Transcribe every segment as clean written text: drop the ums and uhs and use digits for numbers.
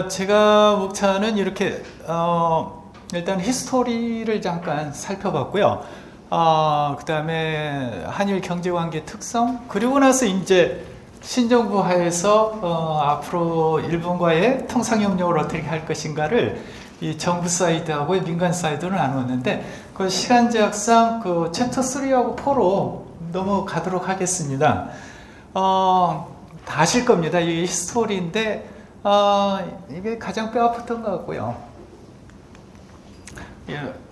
제가 목차는 이렇게 일단 히스토리를 잠깐 살펴봤고요. 그 다음에 한일 경제관계 특성, 그리고 나서 이제 신정부 하에서 앞으로 일본과의 통상협력을 어떻게 할 것인가를 이 정부 사이드하고 민간 사이드로 나누었는데, 그 시간 제약상 그 챕터 3하고 4로 넘어가도록 하겠습니다. 다 아실 겁니다. 이게 히스토리인데 이게 가장 뼈 아팠던 것 같고요.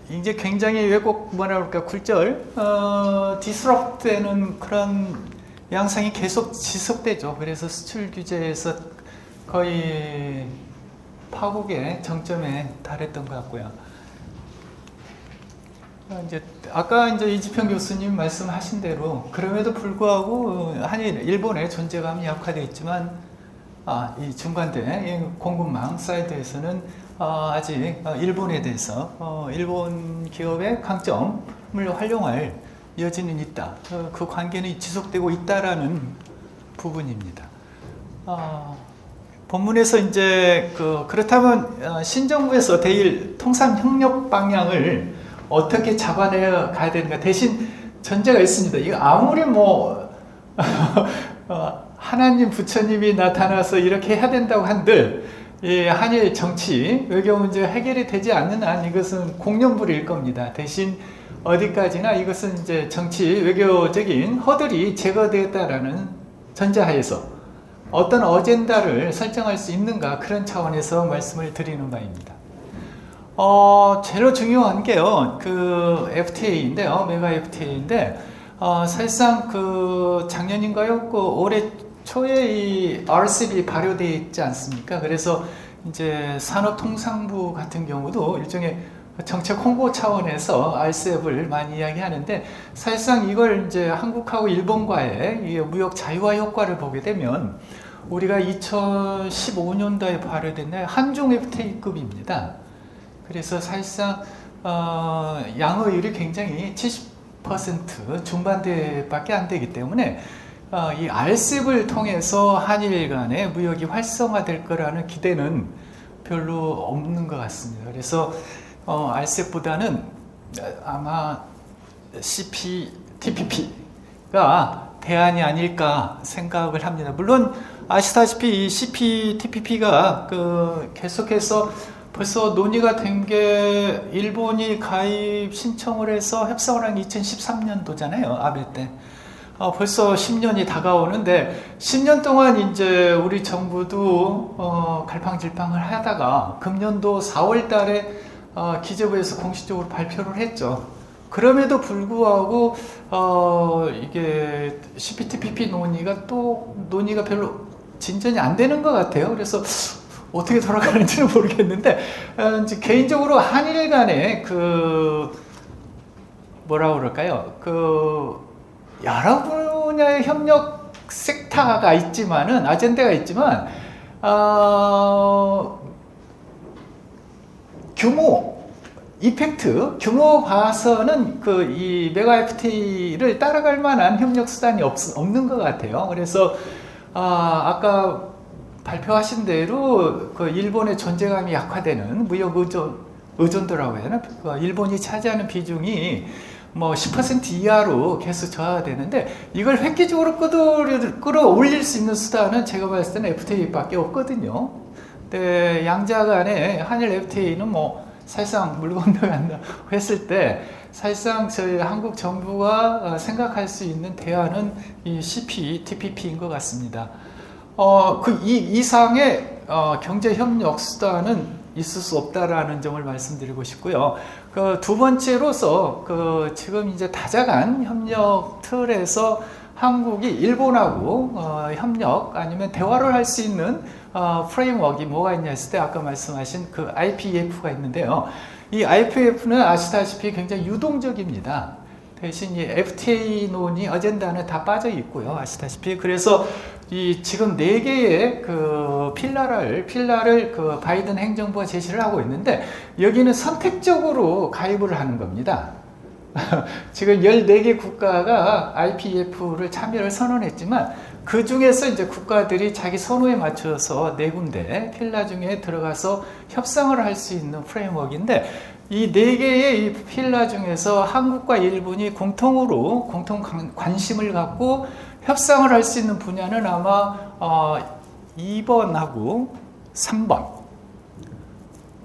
이제 굉장히 왜곡 뭐라 그럴까 굴절 디스럽트 되는 그런 양상이 계속 지속되죠. 그래서 수출 규제에서 거의 파국의 정점에 달했던 것 같고요. 이제 아까 이제 이지평 교수님 말씀하신 대로 그럼에도 불구하고 한일 일본의 존재감이 약화되어 있지만 이 중간대 공급망 사이드에서는 아직 일본에 대해서 일본 기업의 강점을 활용할 여지는 있다. 그 관계는 지속되고 있다라는 부분입니다. 본문에서 이제 그렇다면 신정부에서 대일 통상 협력 방향을 어떻게 잡아내 가야 되는가? 대신 전제가 있습니다. 이거 아무리 뭐 하나님 부처님이 나타나서 이렇게 해야 된다고 한들 이 한일 정치 외교 문제가 해결이 되지 않는 한 이것은 공룡불일 겁니다. 대신 어디까지나 이것은 이제 정치 외교적인 허들이 제거되었다라는 전제하에서 어떤 어젠다를 설정할 수 있는가, 그런 차원에서 말씀을 드리는 바입니다. 제일 중요한 게요, 그 FTA인데요, 메가 FTA인데, 사실상 작년인가요? 올해 초에 이 RCEP 발효되어 있지 않습니까? 그래서 이제 산업통상부 같은 경우도 일종의 정책 홍보 차원에서 RCEP을 많이 이야기하는데, 사실상 이걸 이제 한국하고 일본과의 이 무역 자유화 효과를 보게 되면 우리가 2015년도에 발효된 한중 FTA급입니다. 그래서 사실상 양의율이 굉장히 70% 중반대밖에 안 되기 때문에 이 RCEP을 통해서 한일 간의 무역이 활성화될 거라는 기대는 별로 없는 것 같습니다. 그래서 RCEP보다는 아마 CPTPP가 대안이 아닐까 생각을 합니다. 물론 아시다시피 이 CPTPP가 계속해서 벌써 논의가 된 게 일본이 가입 신청을 해서 협상을 한 2013년도잖아요. 아베 때. 벌써 10년이 다가오는데 10년 동안 이제 우리 정부도 갈팡질팡을 하다가 금년도 4월 달에 기재부에서 공식적으로 발표를 했죠. 그럼에도 불구하고 이게 CPTPP 논의가 별로 진전이 안 되는 것 같아요. 그래서 어떻게 돌아가는지는 모르겠는데 이제 개인적으로 한일 간의 뭐라 그럴까요? 여러 분야의 협력 섹터가 있지만은 아젠다가 있지만 규모 봐서는 이 메가 FTA를 따라갈 만한 협력 수단이 없는 것 같아요. 그래서 아까 발표하신 대로 일본의 존재감이 약화되는 무역 의존도라고 해야 되나? 일본이 차지하는 비중이 뭐 10% 이하로 계속 저하되는데, 이걸 획기적으로 끌어올릴 수 있는 수단은 제가 봤을 때는 FTA밖에 없거든요. 근데 양자 간의 한일 FTA는 뭐 사실상 물 건너간다 했을 때 사실상 저희 한국 정부가 생각할 수 있는 대안은 이 CPTPP인 것 같습니다. 이상의 경제협력 수단은 있을 수 없다라는 점을 말씀드리고 싶고요. 두 번째로서 지금 이제 다자간 협력 틀에서 한국이 일본하고 협력 아니면 대화를 할 수 있는 프레임워크가 뭐가 있냐 했을 때 아까 말씀하신 IPEF가 있는데요. 이 IPEF는 아시다시피 굉장히 유동적입니다. 대신 이 FTA 논의 어젠다는 다 빠져 있고요. 아시다시피. 그래서 지금 4개의 필라를 바이든 행정부가 제시를 하고 있는데, 여기는 선택적으로 가입을 하는 겁니다. 지금 14개 국가가 IPEF를 참여를 선언했지만 그 중에서 이제 국가들이 자기 선호에 맞춰서 네 군데 필라 중에 들어가서 협상을 할 수 있는 프레임워크인데, 이 네 개의 이 필라 중에서 한국과 일본이 공통 관심을 갖고 협상을 할 수 있는 분야는 아마 2번하고 3번,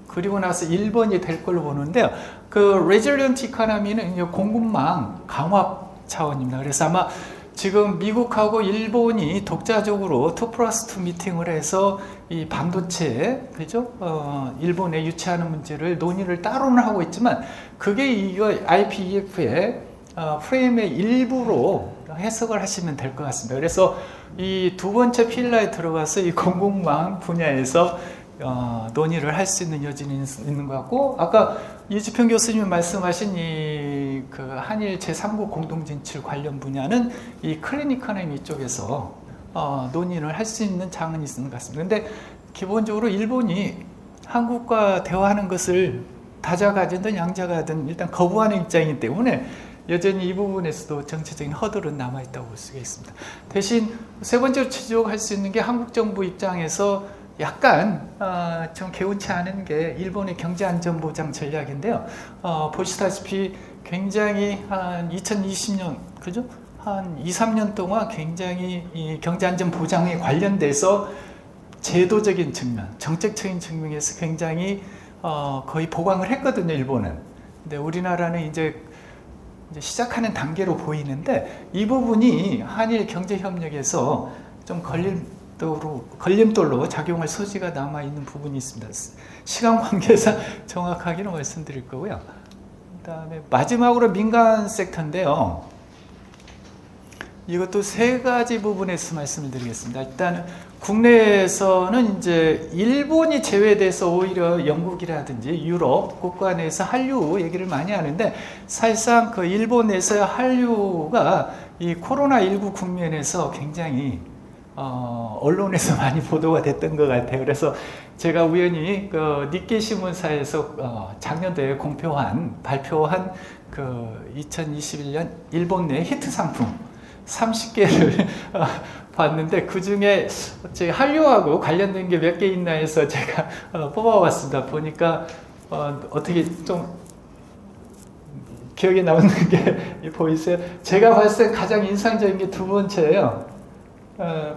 그리고 나서 1번이 될 걸로 보는데요. 그 레질리언트 이코노미는 공급망 강화 차원입니다. 그래서 아마 지금 미국하고 일본이 독자적으로 2+2 미팅을 해서 이 반도체, 그죠? 일본에 유치하는 문제를 논의를 따로는 하고 있지만, 그게 이거 IPEF의 프레임의 일부로 해석을 하시면 될 것 같습니다. 그래서 이 두 번째 필라에 들어가서 이 공급망 분야에서 논의를 할 수 있는 여진이 있는 것 같고, 아까 이주평 교수님이 말씀하신 이 그 한일 제3국 공동진출 관련 분야는 이 클린 이코노미 쪽에서 논의를 할 수 있는 장은 있는 것 같습니다. 근데 기본적으로 일본이 한국과 대화하는 것을 다자가든 양자가든 일단 거부하는 입장이기 때문에 여전히 이 부분에서도 정치적인 허들은 남아있다고 볼 수가 있습니다. 대신 세 번째로 지적할 수 있는 게 한국 정부 입장에서 약간 좀 개운치 않은 게 일본의 경제안전보장 전략인데요. 보시다시피 굉장히 한 2020년, 그죠? 한 2, 3년 동안 굉장히 이 경제안전보장에 관련돼서 제도적인 측면, 정책적인 측면에서 굉장히 거의 보강을 했거든요, 일본은. 근데 우리나라는 이제 시작하는 단계로 보이는데, 이 부분이 한일 경제협력에서 좀 걸림돌로 작용할 소지가 남아있는 부분이 있습니다. 시간 관계상 정확하게는 말씀드릴 거고요. 그 다음에 마지막으로 민간 섹터인데요. 이것도 세 가지 부분에서 말씀을 드리겠습니다. 일단 국내에서는 이제 일본이 제외돼서 오히려 영국이라든지 유럽 국가 내에서 한류 얘기를 많이 하는데, 사실상 그 일본에서의 한류가 이 코로나19 국면에서 굉장히 언론에서 많이 보도가 됐던 것 같아요. 그래서 제가 우연히 그 니케이 신문사에서 작년도에 발표한 그 2021년 일본 내 히트 상품 30개를 봤는데, 그 중에 한류하고 관련된 게 몇 개 있나 해서 제가 뽑아봤습니다. 보니까 어떻게 좀 기억에 남는 게 보이세요? 제가 봤을 때 가장 인상적인 게 두 번째예요.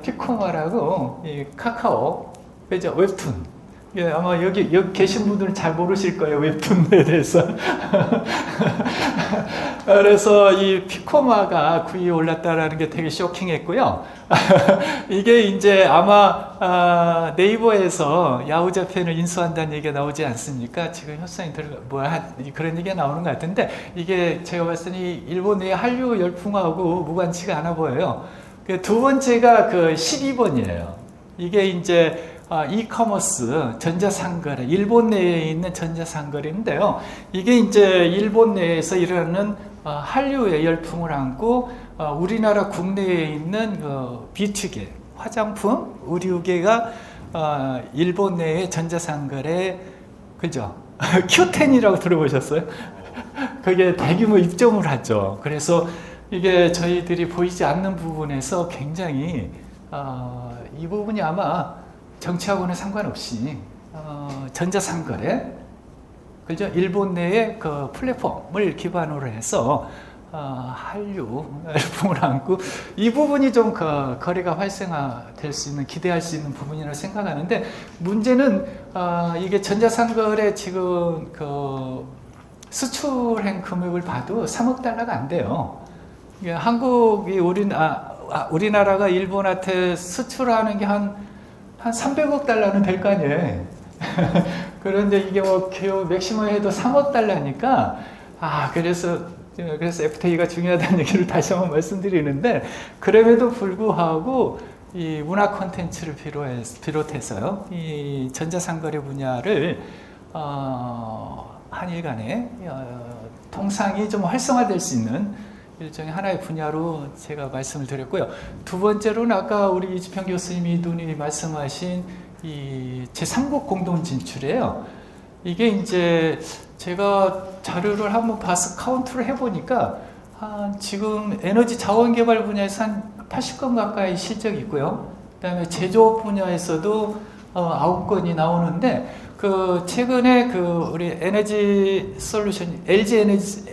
피코마라고 이 카카오 그죠? 웹툰. 예, 아마 여기 계신 분들은 잘 모르실 거예요, 웹툰에 대해서. 그래서 이 피코마가 9위에 올랐다라는 게 되게 쇼킹했고요. 이게 이제 아마 네이버에서 야후자팬을 인수한다는 얘기가 나오지 않습니까? 지금 협상이 그런 얘기가 나오는 것 같은데, 이게 제가 봤을 때 일본 내 한류 열풍하고 무관치가 않아 보여요. 두 번째가 그 12번이에요. 이게 이제 이커머스, 전자상거래, 일본 내에 있는 전자상거래인데요. 이게 이제 일본 내에서 일어나는 한류의 열풍을 안고 우리나라 국내에 있는 비투계, 화장품, 의류계가 일본 내의 전자상거래, 그죠? Q10이라고 들어보셨어요? 그게 대규모 입점을 하죠. 그래서 이게 저희들이 보이지 않는 부분에서 굉장히 이 부분이 아마 정치하고는 상관없이 전자상거래, 그죠? 일본 내의 그 플랫폼을 기반으로 해서 한류 열풍을 안고 이 부분이 좀 거래가 활성화될 수 있는, 기대할 수 있는 부분이라고 생각하는데, 문제는 이게 전자상거래 지금 그 수출행 금액을 봐도 3억 달러가 안 돼요. 한국이 우리나라가 일본한테 수출하는 게 한 300억 달러는 될 거 아니에요. 그런데 이게 뭐 맥시멈 해도 3억 달러니까 그래서 FTA가 중요하다는 얘기를 다시 한번 말씀드리는데, 그럼에도 불구하고 이 문화 콘텐츠를 비롯해서요, 이 전자상거래 분야를 한일 간의 통상이 좀 활성화될 수 있는 일종의 하나의 분야로 제가 말씀을 드렸고요. 두 번째로는 아까 우리 이주평 교수님이 말씀하신 이 제3국 공동 진출이에요. 이게 이제 제가 자료를 한번 봐서 카운트를 해보니까 지금 에너지 자원 개발 분야에서 한 80건 가까이 실적이 있고요. 그다음에 제조업 분야에서도 9건이 나오는데 그 최근에 그 우리 에너지 솔루션 LG 에너지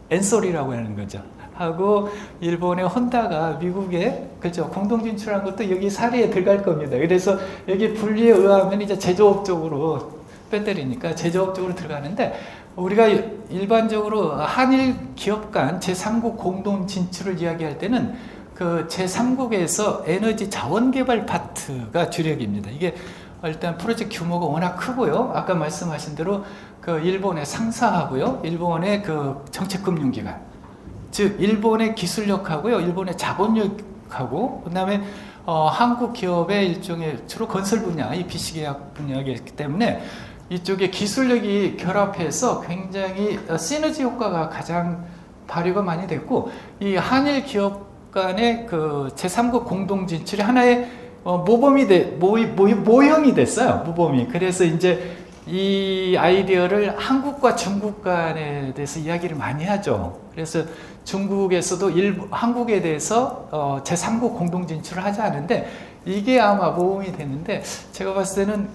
엔솔이라고 하는 거죠. 하고 일본의 혼다가 미국에 그렇죠 공동 진출한 것도 여기 사례에 들어갈 겁니다. 그래서 여기 분리에 의하면 이제 제조업 쪽으로 배터리니까 제조업 쪽으로 들어가는데 우리가 일반적으로 한일 기업 간 제3국 공동 진출을 이야기할 때는 그 제3국에서 에너지 자원 개발 파트가 주력입니다. 이게 일단 프로젝트 규모가 워낙 크고요. 아까 말씀하신 대로 그 일본의 상사하고요, 일본의 그 정책금융기관, 즉 일본의 기술력하고요, 일본의 자본력하고, 그다음에 한국 기업의 일종의 주로 건설 분야, 이 BC계약 분야이기 때문에 이쪽에 기술력이 결합해서 굉장히 시너지 효과가 가장 발휘가 많이 됐고, 이 한일 기업 간의 그 제3국 공동 진출이 하나의 모형이 됐어요. 모범이. 그래서 이제 이 아이디어를 한국과 중국 간에 대해서 이야기를 많이 하죠. 그래서 중국에서도 한국에 대해서 제3국 공동 진출을 하지 않은데 이게 아마 모범이 됐는데 제가 봤을 때는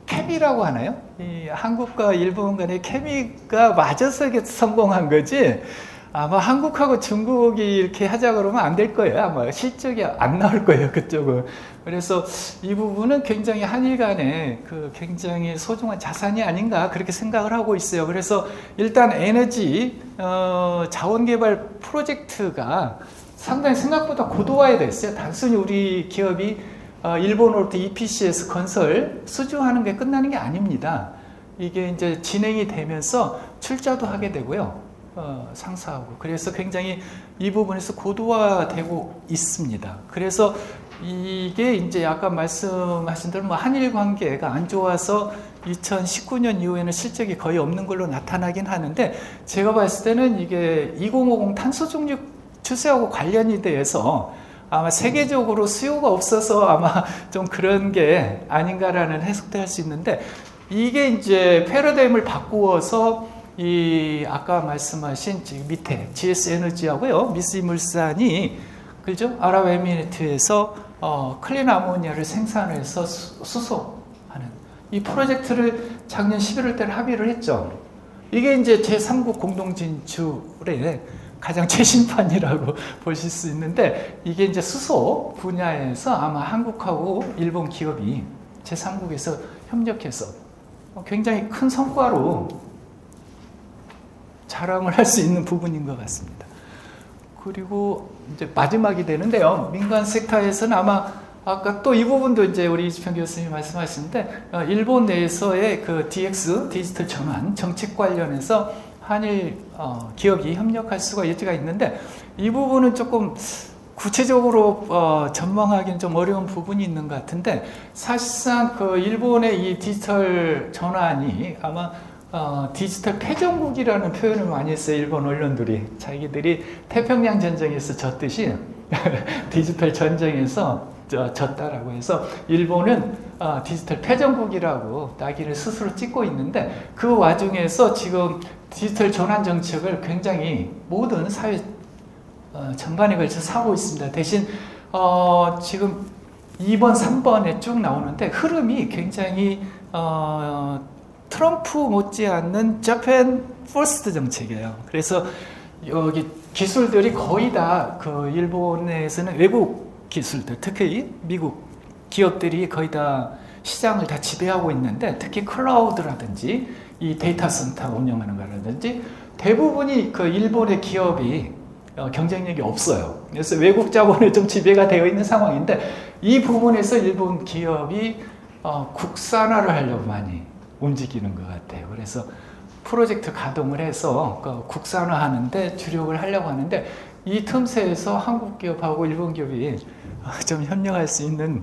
케미라고 하나요? 이 한국과 일본 간의 케미가 맞아서 성공한 거지. 아마 한국하고 중국이 이렇게 하자 그러면 안 될 거예요. 아마 실적이 안 나올 거예요, 그쪽은. 그래서 이 부분은 굉장히 한일 간의 그 굉장히 소중한 자산이 아닌가 그렇게 생각을 하고 있어요. 그래서 일단 에너지 자원 개발 프로젝트가 상당히 생각보다 고도화됐어요. 단순히 우리 기업이 일본으로부터 EPC에서 건설 수주하는 게 끝나는 게 아닙니다. 이게 이제 진행이 되면서 출자도 하게 되고요. 상사하고. 그래서 굉장히 이 부분에서 고도화되고 있습니다. 그래서 이게 이제 아까 말씀하신 대로 뭐 한일 관계가 안 좋아서 2019년 이후에는 실적이 거의 없는 걸로 나타나긴 하는데 제가 봤을 때는 이게 2050 탄소 중립 추세하고 관련이 돼서 아마 세계적으로 수요가 없어서 아마 좀 그런 게 아닌가라는 해석도 할 수 있는데 이게 이제 패러다임을 바꾸어서 이 아까 말씀하신 지금 밑에 GS 에너지하고요, 미쓰이물산이 그죠? 아랍에미리트에서 클린 아모니아를 생산해서 수소하는 이 프로젝트를 작년 11월 달에 합의를 했죠. 이게 이제 제3국 공동 진출의 가장 최신판이라고 보실 수 있는데 이게 이제 수소 분야에서 아마 한국하고 일본 기업이 제3국에서 협력해서 굉장히 큰 성과로 자랑을 할 수 있는 부분인 것 같습니다. 그리고 이제 마지막이 되는데요. 민간 섹터에서는 아마 아까 또 이 부분도 이제 우리 이주평 교수님이 말씀하시는데 일본 내에서의 그 DX 디지털 전환 정책 관련해서 한일 기업이 협력할 수가 여지가 있는데 이 부분은 조금 구체적으로 전망하기는 좀 어려운 부분이 있는 것 같은데 사실상 그 일본의 이 디지털 전환이 아마 디지털 패전국이라는 표현을 많이 했어요. 일본 언론들이 자기들이 태평양 전쟁에서 졌듯이 디지털 전쟁에서 졌다라고 해서 일본은 디지털 패전국이라고 따기를 스스로 찍고 있는데 그 와중에서 지금 디지털 전환 정책을 굉장히 모든 사회 전반에 걸쳐서 하고 있습니다. 대신 지금 2번, 3번에 쭉 나오는데 흐름이 굉장히 트럼프 못지않는 자펜 퍼스트 정책이에요. 그래서 여기 기술들이 거의 다 그 일본 내에서는 외국 기술들, 특히 미국 기업들이 거의 다 시장을 다 지배하고 있는데 특히 클라우드라든지 이 데이터 센터 운영하는 거라든지 대부분이 그 일본의 기업이 경쟁력이 없어요. 그래서 외국 자본에 좀 지배가 되어 있는 상황인데 이 부분에서 일본 기업이 국산화를 하려고 많이 움직이는 것 같아요. 그래서 프로젝트 가동을 해서 국산화하는데 주력을 하려고 하는데 이 틈새에서 한국 기업하고 일본 기업이 좀 협력할 수 있는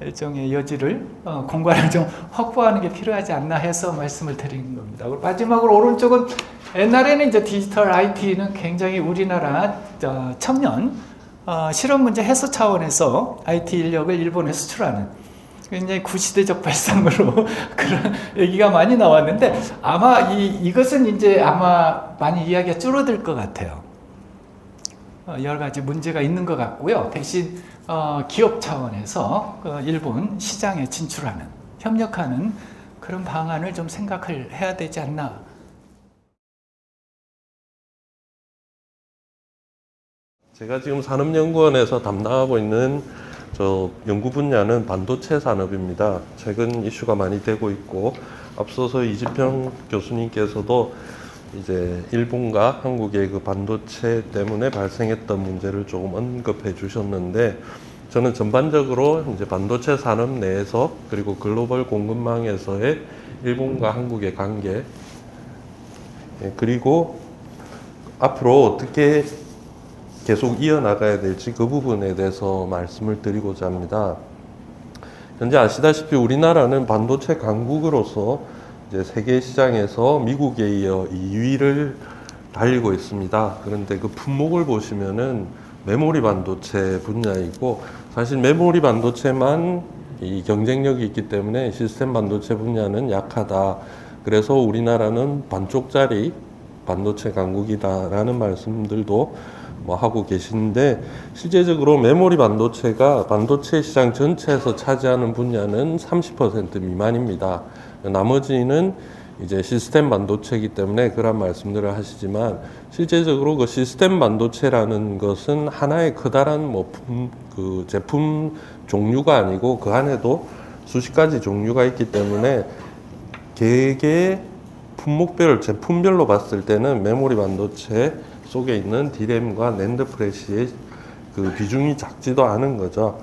일종의 여지를 공간을 좀 확보하는 게 필요하지 않나 해서 말씀을 드리는 겁니다. 마지막으로 오른쪽은 옛날에는 이제 디지털 IT는 굉장히 우리나라 청년 실업 문제 해소 차원에서 IT 인력을 일본에 수출하는 굉장히 구시대적 발상으로 그런 얘기가 많이 나왔는데 아마 이것은 이제 아마 많이 이야기가 줄어들 것 같아요. 여러 가지 문제가 있는 것 같고요. 대신 기업 차원에서 일본 시장에 진출하는, 협력하는 그런 방안을 좀 생각을 해야 되지 않나. 제가 지금 산업연구원에서 담당하고 있는 연구 분야는 반도체 산업입니다. 최근 이슈가 많이 되고 있고, 앞서서 이지평 교수님께서도 이제 일본과 한국의 그 반도체 때문에 발생했던 문제를 조금 언급해 주셨는데, 저는 전반적으로 이제 반도체 산업 내에서 그리고 글로벌 공급망에서의 일본과 한국의 관계, 그리고 앞으로 어떻게 계속 이어나가야 될지 그 부분에 대해서 말씀을 드리고자 합니다. 현재 아시다시피 우리나라는 반도체 강국으로서 이제 세계 시장에서 미국에 이어 2위를 달리고 있습니다. 그런데 그 품목을 보시면은 메모리 반도체 분야이고, 사실 메모리 반도체만 이 경쟁력이 있기 때문에 시스템 반도체 분야는 약하다. 그래서 우리나라는 반쪽짜리 반도체 강국이다라는 말씀들도 하고 계신데, 실제적으로 메모리 반도체가 반도체 시장 전체에서 차지하는 분야는 30% 미만입니다. 나머지는 이제 시스템 반도체이기 때문에 그런 말씀들을 하시지만, 실제적으로 그 시스템 반도체라는 것은 하나의 커다란 그 제품 종류가 아니고 그 안에도 수십 가지 종류가 있기 때문에 개개 품목별, 제품별로 봤을 때는 메모리 반도체 속에 있는 D램과 낸드 플래시의 그 비중이 작지도 않은 거죠.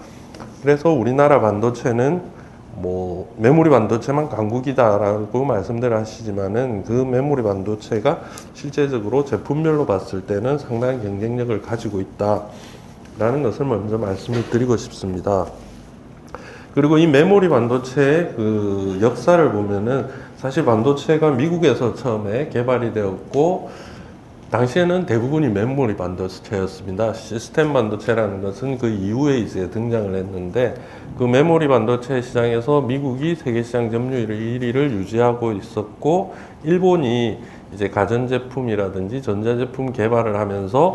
그래서 우리나라 반도체는 메모리 반도체만 강국이다라고 말씀들 하시지만은, 그 메모리 반도체가 실제적으로 제품별로 봤을 때는 상당한 경쟁력을 가지고 있다라는 것을 먼저 말씀을 드리고 싶습니다. 그리고 이 메모리 반도체의 그 역사를 보면은, 사실 반도체가 미국에서 처음에 개발이 되었고, 당시에는 대부분이 메모리 반도체였습니다. 시스템 반도체라는 것은 그 이후에 이제 등장을 했는데, 그 메모리 반도체 시장에서 미국이 세계 시장 점유율 1위를 유지하고 있었고, 일본이 이제 가전제품이라든지 전자제품 개발을 하면서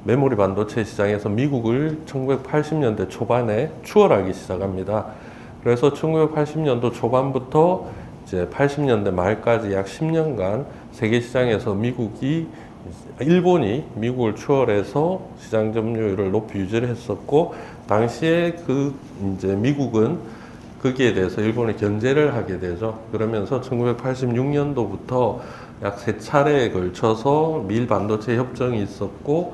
메모리 반도체 시장에서 미국을 1980년대 초반에 추월하기 시작합니다. 그래서 1980년도 초반부터 이제 80년대 말까지 약 10년간 세계 시장에서 일본이 미국을 추월해서 시장 점유율을 높이 유지를 했었고, 당시에 이제 미국은 거기에 대해서 일본에 견제를 하게 되죠. 그러면서 1986년도부터 약 3차례에 걸쳐서 미일 반도체 협정이 있었고,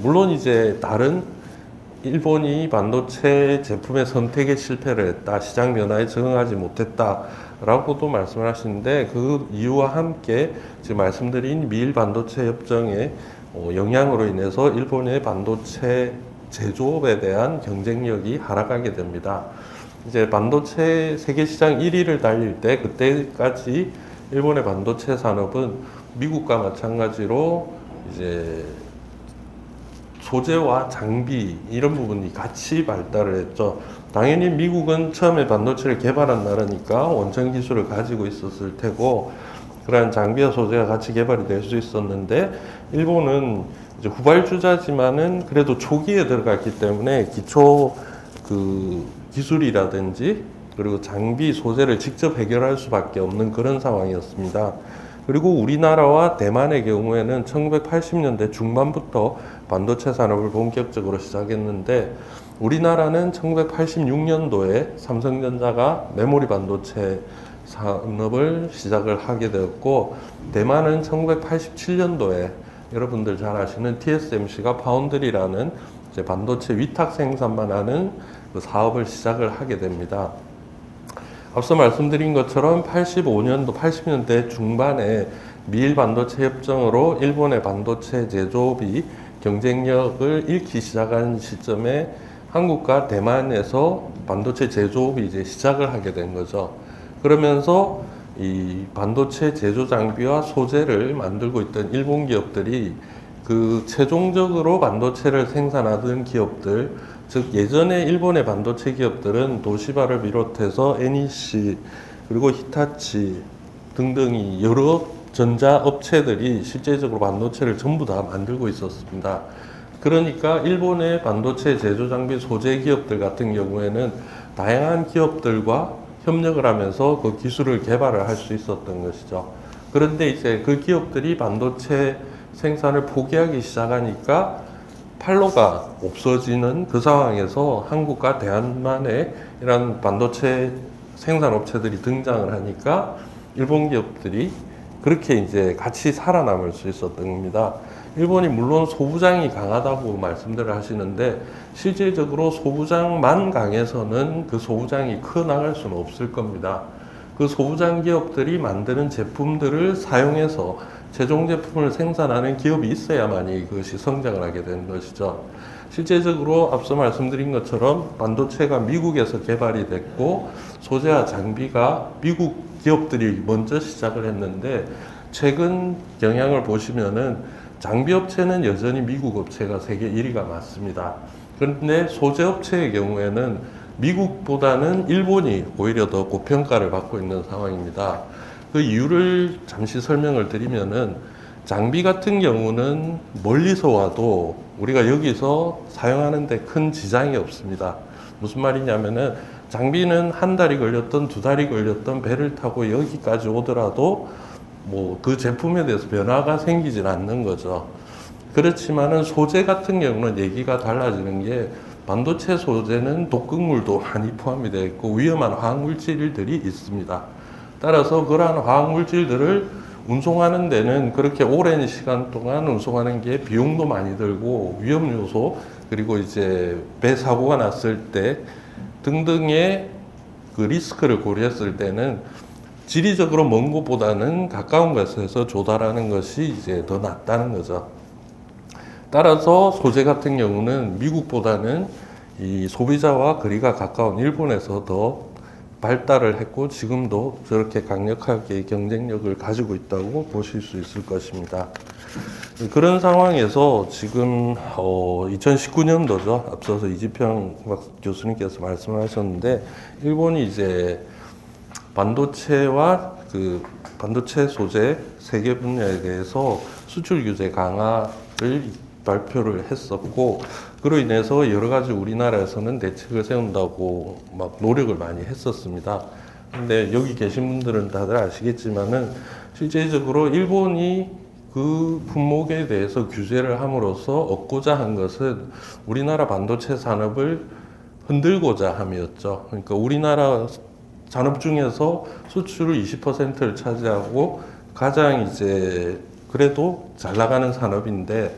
물론 이제 다른 일본이 반도체 제품의 선택에 실패를 했다, 시장 변화에 적응하지 못했다 라고도 말씀을 하시는데, 그 이유와 함께 지금 말씀드린 미일 반도체 협정의 영향으로 인해서 일본의 반도체 제조업에 대한 경쟁력이 하락하게 됩니다. 이제 반도체 세계 시장 1위를 달릴 때, 그때까지 일본의 반도체 산업은 미국과 마찬가지로 이제 소재와 장비 이런 부분이 같이 발달을 했죠. 당연히 미국은 처음에 반도체를 개발한 나라니까 원천 기술을 가지고 있었을 테고, 그러한 장비와 소재가 같이 개발이 될 수 있었는데, 일본은 이제 후발주자지만은 그래도 초기에 들어갔기 때문에 기초 기술이라든지 그리고 장비 소재를 직접 해결할 수밖에 없는 그런 상황이었습니다. 그리고 우리나라와 대만의 경우에는 1980년대 중반부터 반도체 산업을 본격적으로 시작했는데, 우리나라는 1986년도에 삼성전자가 메모리 반도체 산업을 시작을 하게 되었고, 대만은 1987년도에 여러분들 잘 아시는 TSMC가 파운드리라는 이제 반도체 위탁 생산만 하는 그 사업을 시작을 하게 됩니다. 앞서 말씀드린 것처럼 85년도, 80년대 중반에 미일 반도체 협정으로 일본의 반도체 제조업이 경쟁력을 잃기 시작한 시점에 한국과 대만에서 반도체 제조업이 이제 시작을 하게 된 거죠. 그러면서 이 반도체 제조 장비와 소재를 만들고 있던 일본 기업들이 최종적으로 반도체를 생산하던 기업들, 즉 예전에 일본의 반도체 기업들은 도시바를 비롯해서 NEC 그리고 히타치 등등이 여러 전자업체들이 실제적으로 반도체를 전부 다 만들고 있었습니다. 그러니까 일본의 반도체 제조 장비 소재 기업들 같은 경우에는 다양한 기업들과 협력을 하면서 그 기술을 개발을 할 수 있었던 것이죠. 그런데 이제 그 기업들이 반도체 생산을 포기하기 시작하니까 판로가 없어지는 그 상황에서 한국과 대한만의 이런 반도체 생산업체들이 등장을 하니까 일본 기업들이 그렇게 이제 같이 살아남을 수 있었던 겁니다. 일본이 물론 소부장이 강하다고 말씀들을 하시는데 실질적으로 소부장만 강해서는 그 소부장이 커 나갈 수는 없을 겁니다. 그 소부장 기업들이 만드는 제품들을 사용해서 최종 제품을 생산하는 기업이 있어야만이 그것이 성장을 하게 되는 것이죠. 실제적으로 앞서 말씀드린 것처럼 반도체가 미국에서 개발이 됐고 소재와 장비가 미국 기업들이 먼저 시작을 했는데 최근 경향을 보시면은 장비 업체는 여전히 미국 업체가 세계 1위가 맞습니다. 그런데 소재 업체의 경우에는 미국보다는 일본이 오히려 더 고평가를 받고 있는 상황입니다. 그 이유를 잠시 설명을 드리면은 장비 같은 경우는 멀리서 와도 우리가 여기서 사용하는데 큰 지장이 없습니다. 무슨 말이냐면은 장비는 한 달이 걸렸던 두 달이 걸렸던 배를 타고 여기까지 오더라도 뭐 그 제품에 대해서 변화가 생기진 않는 거죠. 그렇지만은 소재 같은 경우는 얘기가 달라지는 게 반도체 소재는 독극물도 많이 포함이 되어 있고 위험한 화학물질들이 있습니다. 따라서 그러한 화학물질들을 운송하는 데는 그렇게 오랜 시간 동안 운송하는 게 비용도 많이 들고 위험 요소 그리고 이제 배 사고가 났을 때 등등의 그 리스크를 고려했을 때는 지리적으로 먼 곳보다는 가까운 곳에서 조달하는 것이 이제 더 낫다는 거죠. 따라서 소재 같은 경우는 미국보다는 이 소비자와 거리가 가까운 일본에서 더 발달을 했고 지금도 저렇게 강력하게 경쟁력을 가지고 있다고 보실 수 있을 것입니다. 그런 상황에서 지금 2019년도죠. 앞서서 이지평 교수님께서 말씀하셨는데 일본이 이제 반도체와 그 반도체 소재 세 개 분야에 대해서 수출 규제 강화를 발표를 했었고 그로 인해서 여러 가지 우리나라에서는 대책을 세운다고 막 노력을 많이 했었습니다. 근데 여기 계신 분들은 다들 아시겠지만은 실제적으로 일본이 그 품목에 대해서 규제를 함으로써 얻고자 한 것은 우리나라 반도체 산업을 흔들고자 함이었죠. 그러니까 우리나라 산업 중에서 수출을 20%를 차지하고 가장 이제 그래도 잘 나가는 산업인데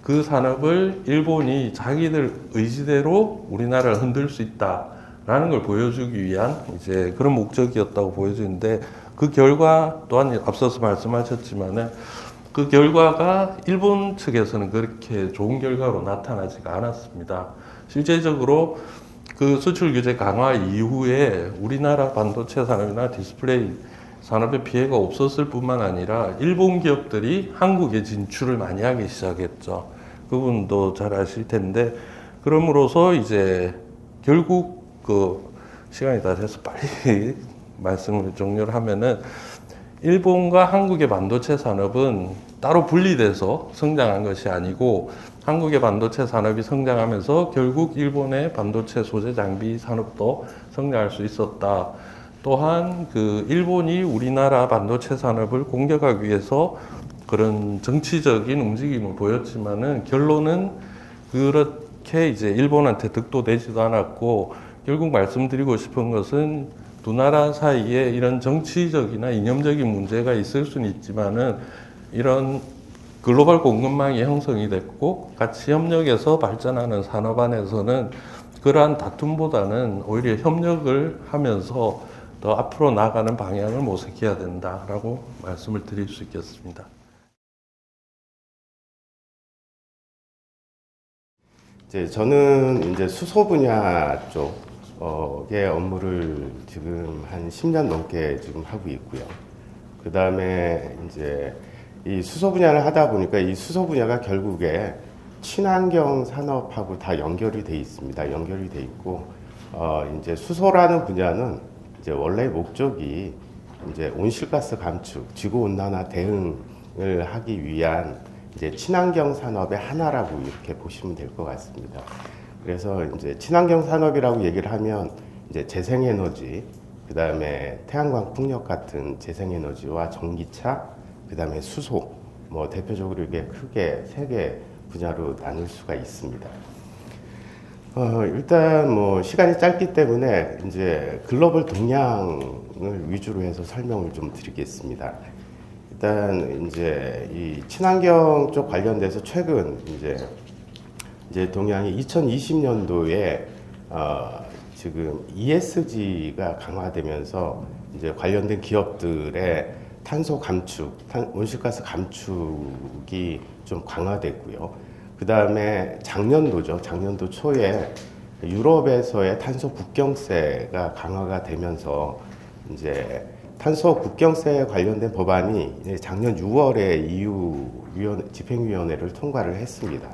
그 산업을 일본이 자기들 의지대로 우리나라를 흔들 수 있다라는 걸 보여주기 위한 이제 그런 목적이었다고 보여지는데 그 결과 또한 앞서서 말씀하셨지만은 그 결과가 일본 측에서는 그렇게 좋은 결과로 나타나지가 않았습니다. 실제적으로 그 수출 규제 강화 이후에 우리나라 반도체 산업이나 디스플레이 산업에 피해가 없었을 뿐만 아니라 일본 기업들이 한국에 진출을 많이 하기 시작했죠. 그분도 잘 아실 텐데 그럼으로써 이제 결국 그 시간이 다 돼서 빨리 말씀을 종료를 하면은 일본과 한국의 반도체 산업은 따로 분리돼서 성장한 것이 아니고 한국의 반도체 산업이 성장하면서 결국 일본의 반도체 소재 장비 산업도 성장할 수 있었다. 또한 그 일본이 우리나라 반도체 산업을 공격하기 위해서 그런 정치적인 움직임을 보였지만은 결론은 그렇게 이제 일본한테 득도 되지도 않았고 결국 말씀드리고 싶은 것은 두 나라 사이에 이런 정치적이나 이념적인 문제가 있을 수는 있지만은 이런 글로벌 공급망이 형성이 됐고 같이 협력해서 발전하는 산업 안에서는 그러한 다툼보다는 오히려 협력을 하면서 더 앞으로 나아가는 방향을 모색해야 된다라고 말씀을 드릴 수 있겠습니다. 저는 이제 수소 분야 쪽의 업무를 지금 한 10년 넘게 지금 하고 있고요. 그 다음에 이제 이 수소 분야를 하다 보니까 이 수소 분야가 결국에 친환경 산업하고 다 연결이 돼 있습니다. 연결이 돼 있고, 이제 수소라는 분야는 이제 원래 목적이 이제 온실가스 감축, 지구 온난화 대응을 하기 위한 이제 친환경 산업의 하나라고 이렇게 보시면 될 것 같습니다. 그래서 이제 친환경 산업이라고 얘기를 하면 이제 재생에너지, 그 다음에 태양광 풍력 같은 재생에너지와 전기차, 그 다음에 수소, 뭐 대표적으로 이게 크게 세 개 분야로 나눌 수가 있습니다. 일단 뭐 시간이 짧기 때문에 이제 글로벌 동향을 위주로 해서 설명을 좀 드리겠습니다. 일단 이제 이 친환경 쪽 관련돼서 최근 이제 동향이 2020년도에 지금 ESG가 강화되면서 이제 관련된 기업들의 탄소 감축, 온실가스 감축이 좀 강화됐고요. 그 다음에 작년도 초에 유럽에서의 탄소 국경세가 강화가 되면서 이제 탄소 국경세 관련된 법안이 작년 6월에 EU 집행위원회를 통과를 했습니다.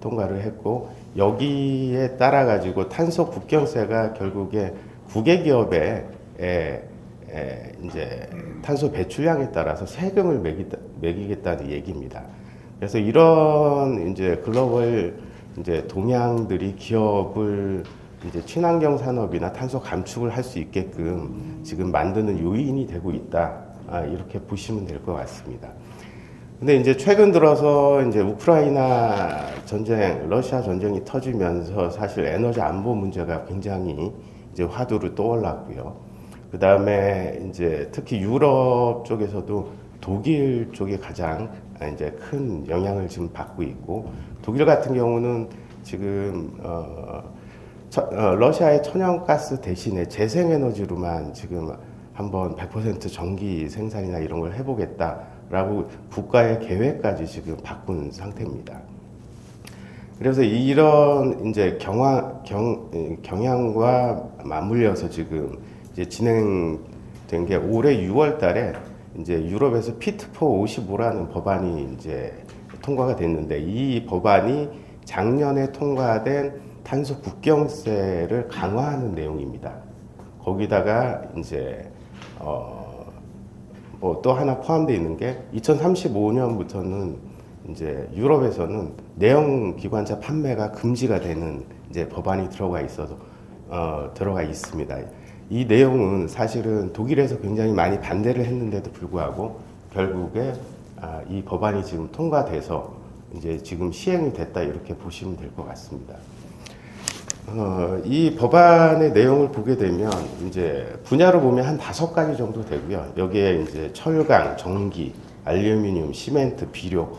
통과를 했고 여기에 따라 가지고 탄소 국경세가 결국에 국외 기업에 이제 탄소 배출량에 따라서 세금을 매기겠다는 얘기입니다. 그래서 이런 이제 글로벌 이제 동향들이 기업을 이제 친환경 산업이나 탄소 감축을 할 수 있게끔 지금 만드는 요인이 되고 있다. 이렇게 보시면 될 것 같습니다. 근데 이제 최근 들어서 이제 우크라이나 전쟁, 러시아 전쟁이 터지면서 사실 에너지 안보 문제가 굉장히 이제 화두로 떠올랐고요. 그 다음에 이제 특히 유럽 쪽에서도 독일 쪽이 가장 이제 큰 영향을 지금 받고 있고, 독일 같은 경우는 지금 러시아의 천연가스 대신에 재생에너지로만 지금 한번 100% 전기 생산이나 이런 걸 해보겠다라고 국가의 계획까지 지금 바꾼 상태입니다. 그래서 이런 이제 경향과 맞물려서 지금 이제 진행된 게 올해 6월달에 이제 유럽에서 피트4 55라는 법안이 이제 통과가 됐는데, 이 법안이 작년에 통과된 탄소 국경세를 강화하는 내용입니다. 거기다가 이제 뭐 또 하나 포함되어 있는 게 2035년부터는 이제 유럽에서는 내연 기관차 판매가 금지가 되는 이제 법안이 들어가 있습니다. 이 내용은 사실은 독일에서 굉장히 많이 반대를 했는데도 불구하고 결국에 이 법안이 지금 통과돼서 이제 지금 시행이 됐다, 이렇게 보시면 될 것 같습니다. 이 법안의 내용을 보게 되면 이제 분야로 보면 한 5가지 정도 되고요. 여기에 이제 철강, 전기, 알루미늄, 시멘트, 비료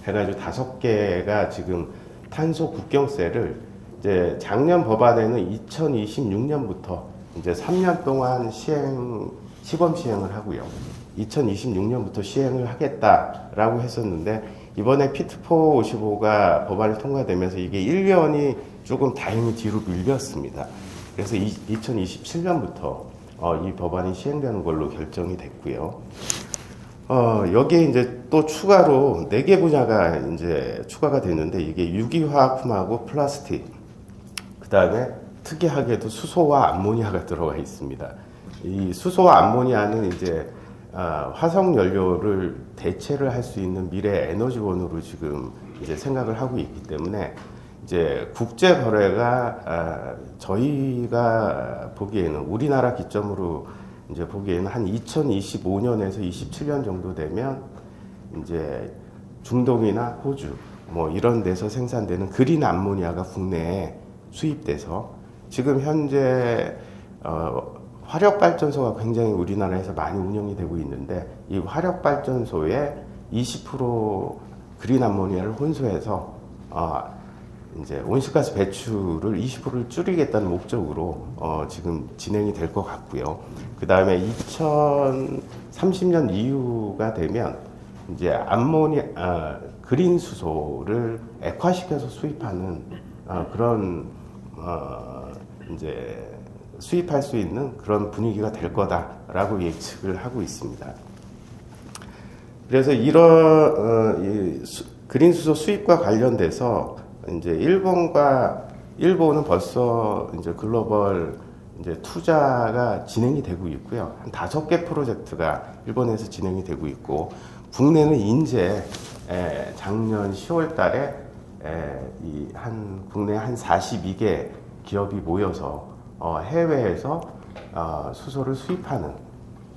해가지고 5개가 지금 탄소 국경세를 이제 작년 법안에는 2026년부터 이제 3년 동안 시범 시행을 하고요. 2026년부터 시행을 하겠다라고 했었는데, 이번에 피트4 55가 법안이 통과되면서 이게 1년이 조금 다행히 뒤로 밀렸습니다. 그래서 2027년부터 이 법안이 시행되는 걸로 결정이 됐고요. 여기에 이제 또 추가로 4개 분야가 이제 추가가 됐는데, 이게 유기화학품하고 플라스틱, 그 다음에 특이하게도 수소와 암모니아가 들어가 있습니다. 이 수소와 암모니아는 이제 화석 연료를 대체를 할 수 있는 미래 에너지원으로 지금 이제 생각을 하고 있기 때문에 이제 국제 거래가 저희가 보기에는, 우리나라 기점으로 이제 보기에는 한 2025년에서 27년 정도 되면 이제 중동이나 호주 뭐 이런 데서 생산되는 그린 암모니아가 국내에 수입돼서, 지금 현재 화력발전소가 굉장히 우리나라에서 많이 운영이 되고 있는데, 이 화력발전소에 20% 그린 암모니아를 혼소해서 이제 온실가스 배출을 20%를 줄이겠다는 목적으로 지금 진행이 될 것 같고요. 그 다음에 2030년 이후가 되면 이제 그린 수소를 액화시켜서 수입하는 그런 이제 수입할 수 있는 그런 분위기가 될 거다라고 예측을 하고 있습니다. 그래서 이런 그린 수소 수입과 관련돼서 이제 일본은 벌써 이제 글로벌 이제 투자가 진행이 되고 있고요. 한 5개 프로젝트가 일본에서 진행이 되고 있고, 국내는 이제 작년 10월 달에 국내 한 42개 기업이 모여서 해외에서 수소를 수입하는,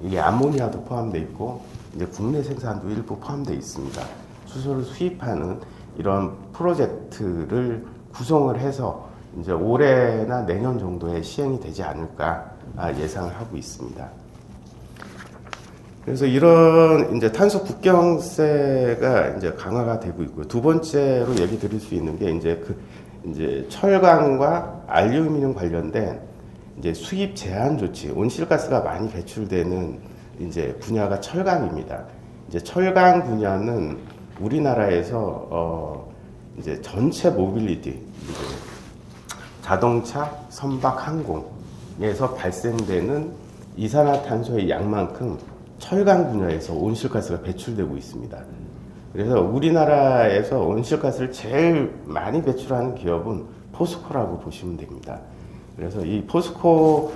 이게 암모니아도 포함되어 있고 이제 국내 생산도 일부 포함되어 있습니다. 수소를 수입하는 이런 프로젝트를 구성을 해서 이제 올해나 내년 정도에 시행이 되지 않을까 예상을 하고 있습니다. 그래서 이런 이제 탄소 국경세가 이제 강화가 되고 있고요. 두 번째로 얘기 드릴 수 있는 게 이제 철강과 알루미늄 관련된 이제 수입 제한 조치, 온실가스가 많이 배출되는 이제 분야가 철강입니다. 이제 철강 분야는 우리나라에서 이제 전체 모빌리티, 이제 자동차, 선박, 항공에서 발생되는 이산화탄소의 양만큼 철강 분야에서 온실가스가 배출되고 있습니다. 그래서 우리나라에서 온실가스를 제일 많이 배출하는 기업은 포스코라고 보시면 됩니다. 그래서 이 포스코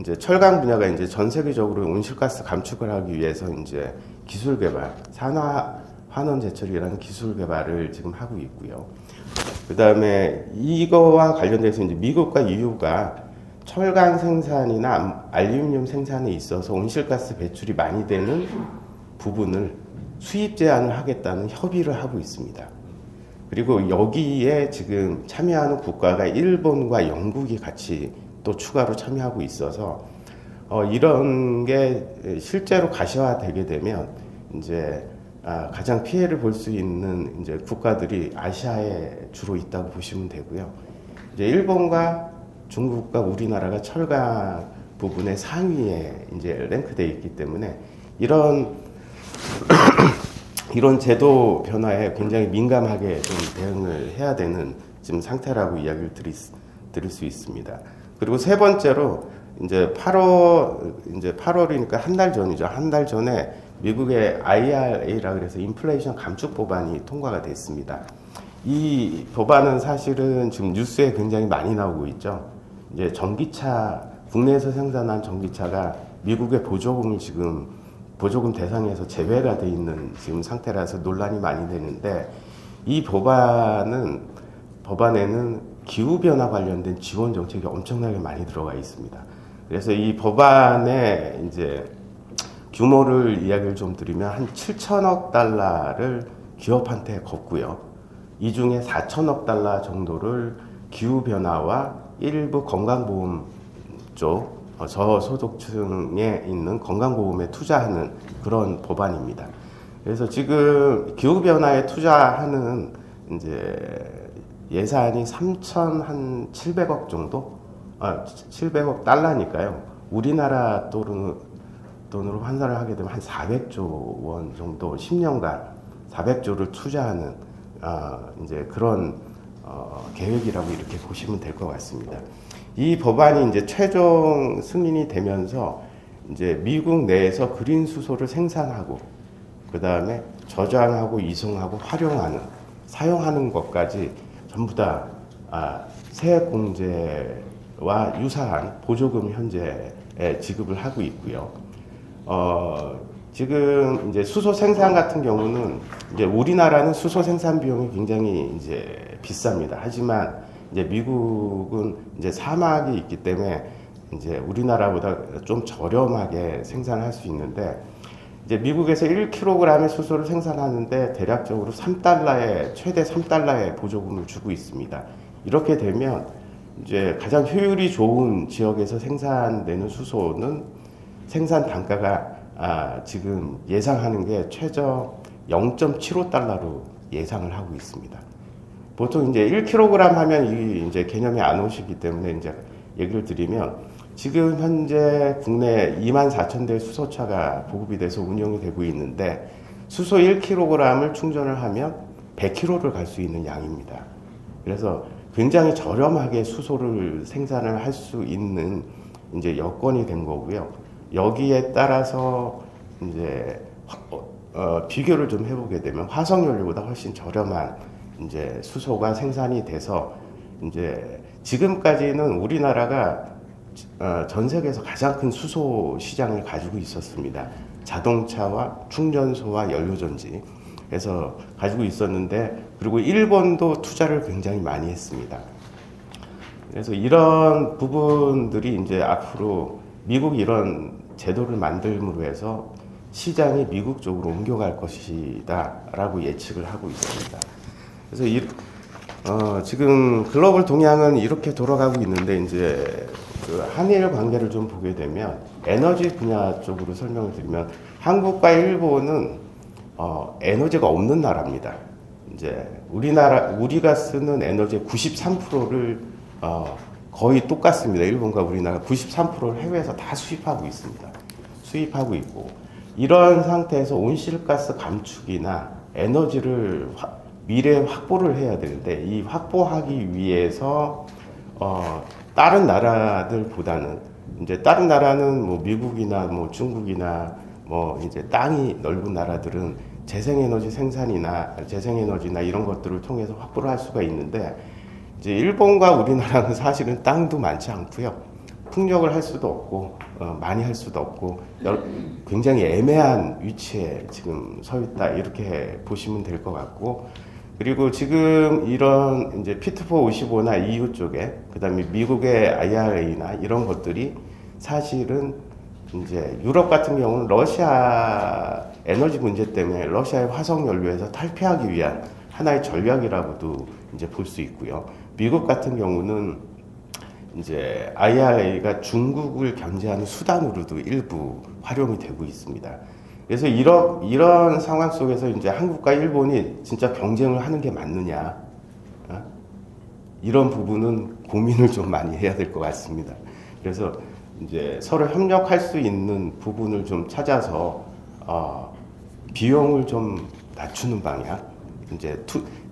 이제 철강 분야가 이제 전 세계적으로 온실가스 감축을 하기 위해서 이제 기술 개발, 산화 환원 제철이라는 기술 개발을 지금 하고 있고요. 그다음에 이거와 관련돼서 이제 미국과 EU가 철강 생산이나 알루미늄 생산에 있어서 온실가스 배출이 많이 되는 부분을 수입 제한을 하겠다는 협의를 하고 있습니다. 그리고 여기에 지금 참여하는 국가가 일본과 영국이 같이 또 추가로 참여하고 있어서 이런 게 실제로 가시화되게 되면 이제 가장 피해를 볼 수 있는 이제 국가들이 아시아에 주로 있다고 보시면 되고요. 이제 일본과 중국과 우리나라가 철강 부분의 상위에 이제 랭크되어 있기 때문에 이런 제도 변화에 굉장히 민감하게 좀 대응을 해야 되는 지금 상태라고 이야기를 드릴 수 있습니다. 그리고 세 번째로 이제 8월이니까 한 달 전이죠. 한 달 전에 미국의 IRA라 그래서 인플레이션 감축 법안이 통과가 됐습니다. 이 법안은 사실은 지금 뉴스에 굉장히 많이 나오고 있죠. 이제 전기차, 국내에서 생산한 전기차가 미국의 보조금 대상에서 제외가 돼 있는 지금 상태라서 논란이 많이 되는데, 이 법안에는 기후변화 관련된 지원 정책이 엄청나게 많이 들어가 있습니다. 그래서 이 법안의 이제 규모를 이야기를 좀 드리면 한 7천억 달러를 기업한테 걷고요. 이 중에 4천억 달러 정도를 기후변화와 일부 건강보험 쪽 저소득층에 있는 건강보험에 투자하는 그런 법안입니다. 그래서 지금 기후변화에 투자하는 이제 예산이 3,700억 정도? 700억 달러니까요. 우리나라 돈으로 환산을 하게 되면 한 400조 원 정도 10년간 400조를 투자하는 이제 그런 계획이라고 이렇게 보시면 될 것 같습니다. 이 법안이 이제 최종 승인이 되면서 이제 미국 내에서 그린 수소를 생산하고 그 다음에 저장하고 이송하고 사용하는 것까지 전부 다 세액 공제와 유사한 보조금 현재 지급을 하고 있고요. 지금 이제 수소 생산 같은 경우는 이제 우리나라는 수소 생산 비용이 굉장히 이제 비쌉니다. 하지만 이제 미국은 이제 사막이 있기 때문에 이제 우리나라보다 좀 저렴하게 생산할 수 있는데, 이제 미국에서 1kg의 수소를 생산하는데 대략적으로 최대 3달러의 보조금을 주고 있습니다. 이렇게 되면 이제 가장 효율이 좋은 지역에서 생산되는 수소는 생산 단가가 지금 예상하는 게 최저 0.75달러로 예상을 하고 있습니다. 보통 이제 1kg 하면 이 이제 개념이 안 오시기 때문에 이제 얘기를 드리면, 지금 현재 국내 24,000대 수소차가 보급이 돼서 운영이 되고 있는데, 수소 1kg을 충전을 하면 100km를 갈 수 있는 양입니다. 그래서 굉장히 저렴하게 수소를 생산을 할 수 있는 이제 여건이 된 거고요. 여기에 따라서 이제 비교를 좀 해보게 되면 화석연료보다 훨씬 저렴한 이제 수소가 생산이 돼서 이제 지금까지는 우리나라가 전 세계에서 가장 큰 수소 시장을 가지고 있었습니다. 자동차와 충전소와 연료전지. 해서 가지고 있었는데, 그리고 일본도 투자를 굉장히 많이 했습니다. 그래서 이런 부분들이 이제 앞으로 미국이 이런 제도를 만들므로 해서 시장이 미국 쪽으로 옮겨갈 것이다라고 예측을 하고 있습니다. 그래서 지금 글로벌 동향은 이렇게 돌아가고 있는데, 이제 그 한일 관계를 좀 보게 되면 에너지 분야 쪽으로 설명을 드리면, 한국과 일본은 에너지가 없는 나라입니다. 이제 우리가 쓰는 에너지의 93%를 거의 똑같습니다. 일본과 우리나라 93%를 해외에서 다 수입하고 있습니다. 수입하고 있고, 이런 상태에서 온실가스 감축이나 에너지를 미래에 확보를 해야 되는데, 이 확보하기 위해서 다른 나라들보다는, 이제 다른 나라는 뭐 미국이나 뭐 중국이나 뭐 이제 땅이 넓은 나라들은 재생에너지 생산이나 재생에너지나 이런 것들을 통해서 확보를 할 수가 있는데, 이제 일본과 우리나라는 사실은 땅도 많지 않고요. 풍력을 할 수도 없고, 많이 할 수도 없고, 굉장히 애매한 위치에 지금 서 있다, 이렇게 보시면 될 것 같고, 그리고 지금 이런 이제 피트4 55나 EU 쪽에, 그 다음에 미국의 IRA나 이런 것들이 사실은 이제 유럽 같은 경우는 러시아 에너지 문제 때문에 러시아의 화석 연료에서 탈피하기 위한 하나의 전략이라고도 이제 볼 수 있고요. 미국 같은 경우는 이제 IRA가 중국을 견제하는 수단으로도 일부 활용이 되고 있습니다. 그래서 이런 상황 속에서 이제 한국과 일본이 진짜 경쟁을 하는 게 맞느냐, 이런 부분은 고민을 좀 많이 해야 될 것 같습니다. 그래서 이제 서로 협력할 수 있는 부분을 좀 찾아서 비용을 좀 낮추는 방향,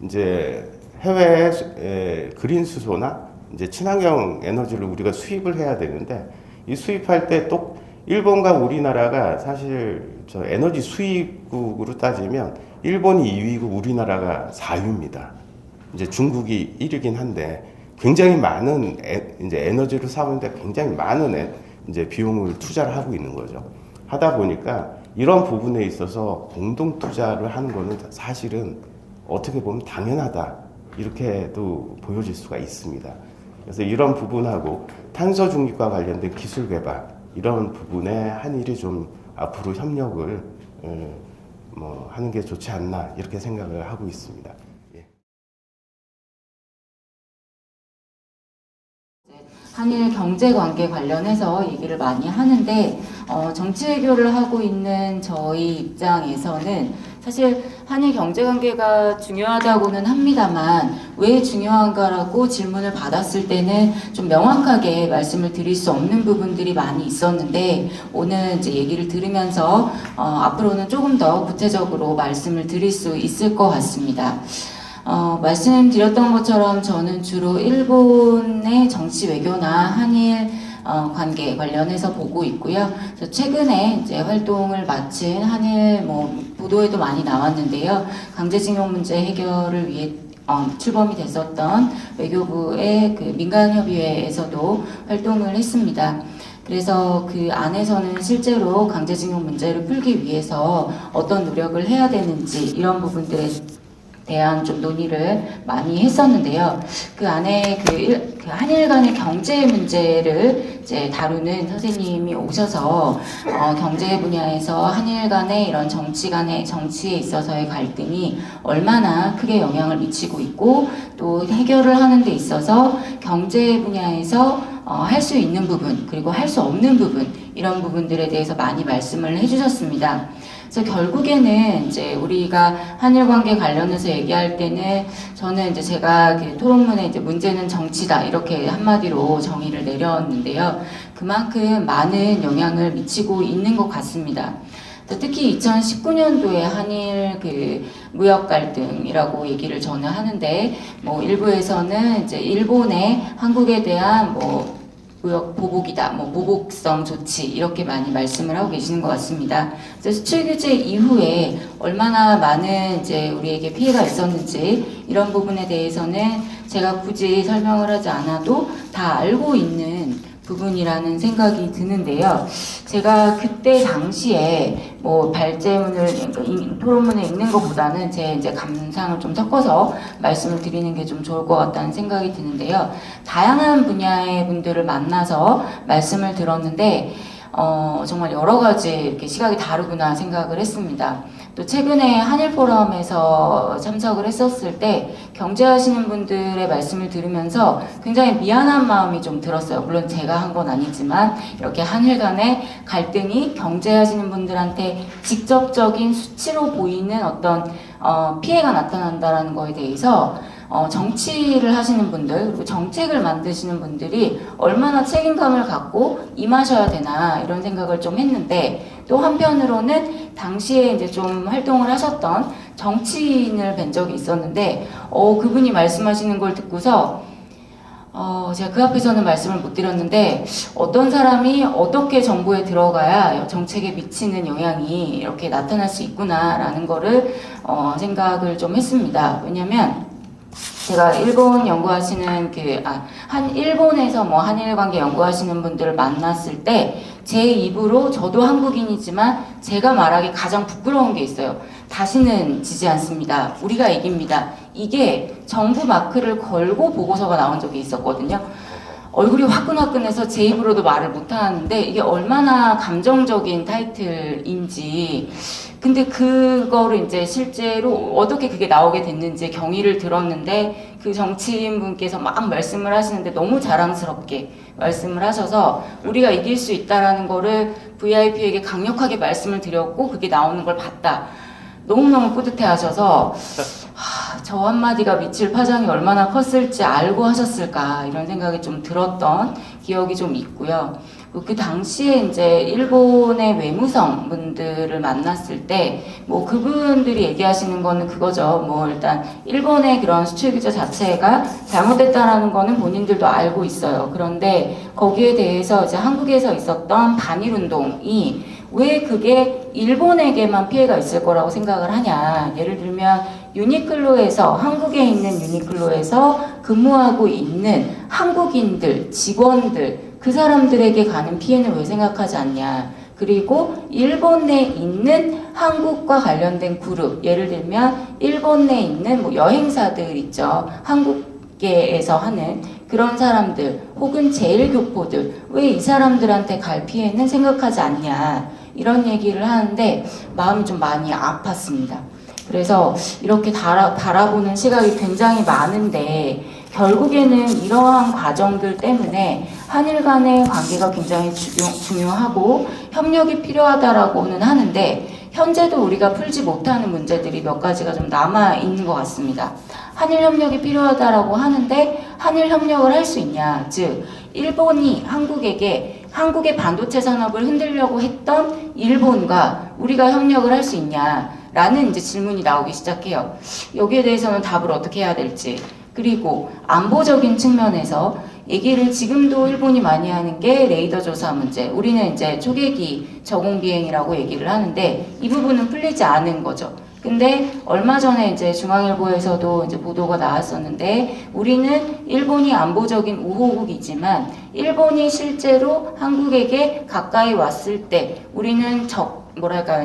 이제 해외 그린 수소나 이제 친환경 에너지를 우리가 수입을 해야 되는데, 이 수입할 때 또 일본과 우리나라가 사실 저 에너지 수입국으로 따지면 일본이 2위고 우리나라가 4위입니다. 이제 중국이 1위긴 한데, 굉장히 많은 이제 에너지를 사오는데 굉장히 많은 이제 비용을 투자를 하고 있는 거죠. 하다 보니까 이런 부분에 있어서 공동 투자를 하는 거는 사실은 어떻게 보면 당연하다, 이렇게도 보여질 수가 있습니다. 그래서 이런 부분하고 탄소 중립과 관련된 기술 개발, 이런 부분에 한일이 좀 앞으로 협력을 하는 게 좋지 않나, 이렇게 생각을 하고 있습니다. 한일 경제 관계 관련해서 얘기를 많이 하는데, 정치 외교를 하고 있는 저희 입장에서는 사실 한일 경제 관계가 중요하다고는 합니다만, 왜 중요한가라고 질문을 받았을 때는 좀 명확하게 말씀을 드릴 수 없는 부분들이 많이 있었는데, 오늘 이제 얘기를 들으면서 앞으로는 조금 더 구체적으로 말씀을 드릴 수 있을 것 같습니다. 말씀드렸던 것처럼 저는 주로 일본의 정치 외교나 한일 관계 관련해서 보고 있고요. 그래서 최근에 이제 활동을 마친 한일 보도에도 많이 나왔는데요. 강제징용 문제 해결을 위해 출범이 됐었던 외교부의 그 민간협의회에서도 활동을 했습니다. 그래서 그 안에서는 실제로 강제징용 문제를 풀기 위해서 어떤 노력을 해야 되는지, 이런 부분들에 대한 좀 논의를 많이 했었는데요. 그 안에 그 한일 간의 경제 문제를 이제 다루는 선생님이 오셔서 경제 분야에서 한일 간의 이런 정치에 있어서의 갈등이 얼마나 크게 영향을 미치고 있고, 또 해결을 하는 데 있어서 경제 분야에서 할 수 있는 부분, 그리고 할 수 없는 부분, 이런 부분들에 대해서 많이 말씀을 해주셨습니다. 그래서 결국에는 이제 우리가 한일 관계 관련해서 얘기할 때는, 저는 이제 제가 그 토론문에 이제 문제는 정치다, 이렇게 한마디로 정의를 내렸는데요. 그만큼 많은 영향을 미치고 있는 것 같습니다. 특히 2019년도에 한일 그 무역 갈등이라고 얘기를 저는 하는데, 일부에서는 이제 일본의 한국에 대한 무역 보복이다, 보복성 조치, 이렇게 많이 말씀을 하고 계시는 것 같습니다. 그래서 수출 규제 이후에 얼마나 많은 이제 우리에게 피해가 있었는지, 이런 부분에 대해서는 제가 굳이 설명을 하지 않아도 다 알고 있는 부분이라는 생각이 드는데요. 제가 그때 당시에 뭐 발제문을 토론문을 읽는 것보다는 제 이제 감상을 좀 섞어서 말씀을 드리는 게 좀 좋을 것 같다는 생각이 드는데요. 다양한 분야의 분들을 만나서 말씀을 들었는데 정말 여러 가지 이렇게 시각이 다르구나 생각을 했습니다. 또 최근에 한일 포럼에서 참석을 했었을 때 경제하시는 분들의 말씀을 들으면서 굉장히 미안한 마음이 좀 들었어요. 물론 제가 한 건 아니지만 이렇게 한일 간의 갈등이 경제하시는 분들한테 직접적인 수치로 보이는 어떤 피해가 나타난다라는 거에 대해서 정치를 하시는 분들 그리고 정책을 만드시는 분들이 얼마나 책임감을 갖고 임하셔야 되나 이런 생각을 좀 했는데 또 한편으로는 당시에 이제 좀 활동을 하셨던 정치인을 뵌 적이 있었는데 그분이 말씀하시는 걸 듣고서 제가 그 앞에서는 말씀을 못 드렸는데 어떤 사람이 어떻게 정부에 들어가야 정책에 미치는 영향이 이렇게 나타날 수 있구나라는 거를 생각을 좀 했습니다. 왜냐면 제가 일본 연구하시는 일본에서 뭐 한일 관계 연구하시는 분들을 만났을 때 제 입으로 저도 한국인이지만 제가 말하기 가장 부끄러운 게 있어요. 다시는 지지 않습니다. 우리가 이깁니다. 이게 정부 마크를 걸고 보고서가 나온 적이 있었거든요. 얼굴이 화끈화끈해서 제 입으로도 말을 못하는데 이게 얼마나 감정적인 타이틀인지 근데 그거를 이제 실제로 어떻게 그게 나오게 됐는지 경위를 들었는데 그 정치인분께서 막 말씀을 하시는데 너무 자랑스럽게 말씀을 하셔서 우리가 이길 수 있다라는 거를 VIP에게 강력하게 말씀을 드렸고 그게 나오는 걸 봤다. 너무너무 뿌듯해 하셔서 저 한마디가 미칠 파장이 얼마나 컸을지 알고 하셨을까 이런 생각이 좀 들었던 기억이 좀 있고요. 그 당시에 이제 일본의 외무성 분들을 만났을 때 뭐 그분들이 얘기하시는 거는 그거죠. 뭐 일단 일본의 그런 수출 규제 자체가 잘못됐다라는 거는 본인들도 알고 있어요. 그런데 거기에 대해서 이제 한국에서 있었던 반일 운동이 왜 그게 일본에게만 피해가 있을 거라고 생각을 하냐. 예를 들면 유니클로에서 한국에 있는 유니클로에서 근무하고 있는 한국인들, 직원들 그 사람들에게 가는 피해는 왜 생각하지 않냐. 그리고 일본 내에 있는 한국과 관련된 그룹, 예를 들면 일본 내에 있는 뭐 여행사들 있죠. 한국계에서 하는 그런 사람들 혹은 제일교포들 왜 이 사람들한테 갈 피해는 생각하지 않냐. 이런 얘기를 하는데 마음이 좀 많이 아팠습니다. 그래서 이렇게 바라보는 시각이 굉장히 많은데 결국에는 이러한 과정들 때문에 한일 간의 관계가 굉장히 중요하고 협력이 필요하다라고는 하는데 현재도 우리가 풀지 못하는 문제들이 몇 가지가 좀 남아 있는 것 같습니다. 한일 협력이 필요하다라고 하는데 한일 협력을 할 수 있냐? 즉 일본이 한국에게 한국의 반도체 산업을 흔들려고 했던 일본과 우리가 협력을 할 수 있냐? 라는 이제 질문이 나오기 시작해요. 여기에 대해서는 답을 어떻게 해야 될지. 그리고 안보적인 측면에서 얘기를 지금도 일본이 많이 하는 게 레이더 조사 문제. 우리는 이제 초계기 저공 비행이라고 얘기를 하는데 이 부분은 풀리지 않은 거죠. 근데 얼마 전에 이제 중앙일보에서도 이제 보도가 나왔었는데 우리는 일본이 안보적인 우호국이지만 일본이 실제로 한국에게 가까이 왔을 때 우리는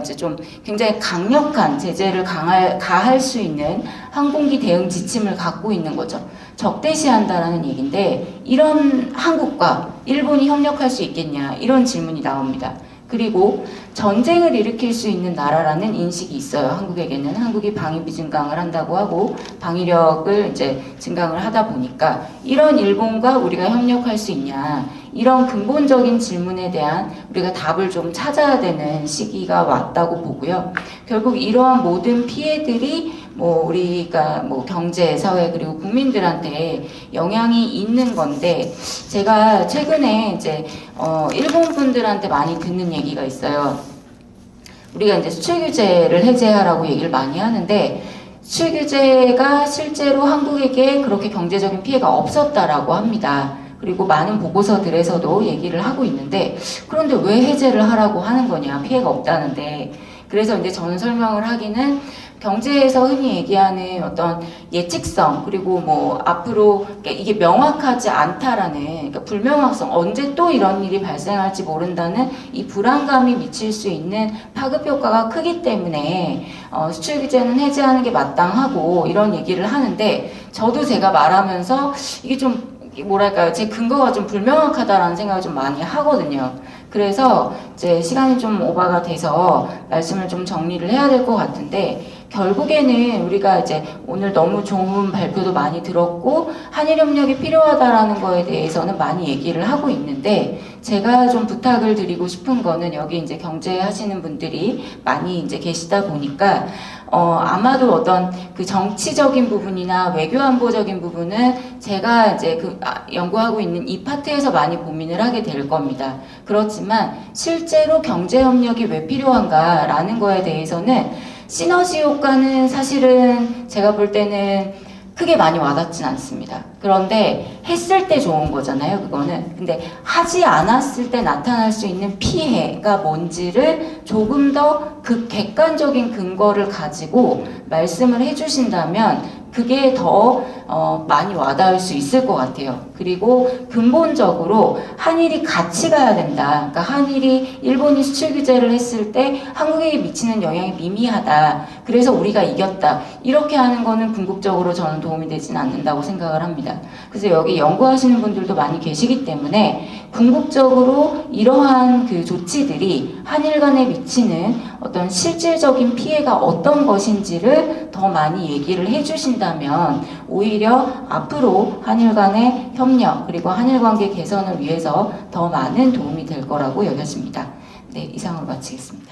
이제 좀 굉장히 강력한 제재를 가할 수 있는 항공기 대응 지침을 갖고 있는 거죠. 적대시한다라는 얘기인데 이런 한국과 일본이 협력할 수 있겠냐 이런 질문이 나옵니다. 그리고 전쟁을 일으킬 수 있는 나라라는 인식이 있어요. 한국에게는 한국이 방위비 증강을 한다고 하고 방위력을 이제 증강을 하다 보니까 이런 일본과 우리가 협력할 수 있냐 이런 근본적인 질문에 대한 우리가 답을 좀 찾아야 되는 시기가 왔다고 보고요. 결국 이러한 모든 피해들이 우리가 경제, 사회 그리고 국민들한테 영향이 있는 건데 제가 최근에 이제 일본 분들한테 많이 듣는 얘기가 있어요. 우리가 이제 수출 규제를 해제하라고 얘기를 많이 하는데 수출 규제가 실제로 한국에게 그렇게 경제적인 피해가 없었다라고 합니다. 그리고 많은 보고서들에서도 얘기를 하고 있는데 그런데 왜 해제를 하라고 하는 거냐 피해가 없다는데 그래서 이제 저는 설명을 하기는 경제에서 흔히 얘기하는 어떤 예측성 그리고 뭐 앞으로 이게 명확하지 않다라는 그러니까 불명확성 언제 또 이런 일이 발생할지 모른다는 이 불안감이 미칠 수 있는 파급 효과가 크기 때문에 수출 규제는 해제하는 게 마땅하고 이런 얘기를 하는데 저도 제가 말하면서 이게 좀 뭐랄까요 제 근거가 좀 불명확하다라는 생각을 좀 많이 하거든요. 그래서 이제 시간이 좀 오바가 돼서 말씀을 좀 정리를 해야 될 것 같은데 결국에는 우리가 이제 오늘 너무 좋은 발표도 많이 들었고 한일 협력이 필요하다라는 거에 대해서는 많이 얘기를 하고 있는데 제가 좀 부탁을 드리고 싶은 거는 여기 이제 경제 하시는 분들이 많이 이제 계시다 보니까 아마도 어떤 그 정치적인 부분이나 외교안보적인 부분은 제가 이제 연구하고 있는 이 파트에서 많이 고민을 하게 될 겁니다. 그렇지만 실제로 경제협력이 왜 필요한가라는 거에 대해서는 시너지 효과는 사실은 제가 볼 때는 크게 많이 와닿진 않습니다. 그런데 했을 때 좋은 거잖아요, 그거는. 근데 하지 않았을 때 나타날 수 있는 피해가 뭔지를 조금 더 그 객관적인 근거를 가지고 말씀을 해주신다면 그게 더 많이 와닿을 수 있을 것 같아요. 그리고 근본적으로 한일이 같이 가야 된다. 그러니까 한일이 일본이 수출 규제를 했을 때 한국에 미치는 영향이 미미하다. 그래서 우리가 이겼다. 이렇게 하는 거는 궁극적으로 저는 도움이 되지는 않는다고 생각을 합니다. 그래서 여기 연구하시는 분들도 많이 계시기 때문에 궁극적으로 이러한 그 조치들이 한일 간에 미치는 어떤 실질적인 피해가 어떤 것인지를 더 많이 얘기를 해주신다면 오히려 앞으로 한일 간의 협력 그리고 한일 관계 개선을 위해서 더 많은 도움이 될 거라고 여겨집니다. 네, 이상으로 마치겠습니다.